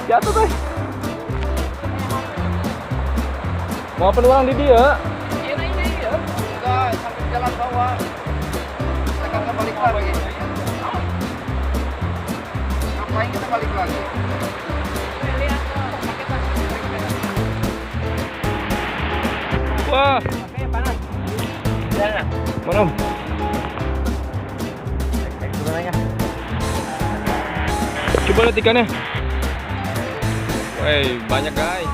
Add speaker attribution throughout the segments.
Speaker 1: Jatuh guys. Mau peluang di dia?
Speaker 2: Ini ya. Enggak, sampai jalan bawah. Kita kagak balik lagi. Ngapain kita balik lagi?
Speaker 1: Wah,
Speaker 2: Panas. Jalan.
Speaker 1: mana?
Speaker 2: Sebenarnya.
Speaker 1: Coba lihat ikannya. Woi, banyak guys.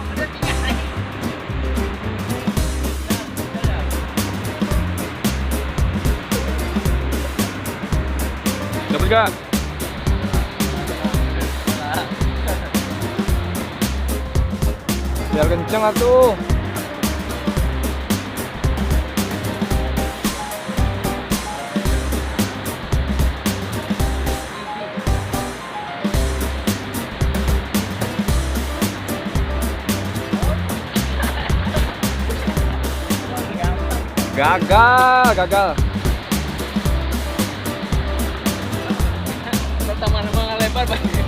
Speaker 1: Dapat gak? Biar kenceng atuh. Gagal.
Speaker 2: Pertama memang lebar banget.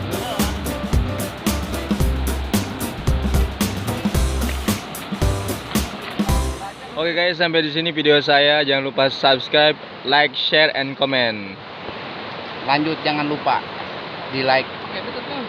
Speaker 1: Oke guys, sampai di sini video saya. Jangan lupa subscribe, like, share, and comment.
Speaker 2: Lanjut, jangan lupa di like. Oke, betul.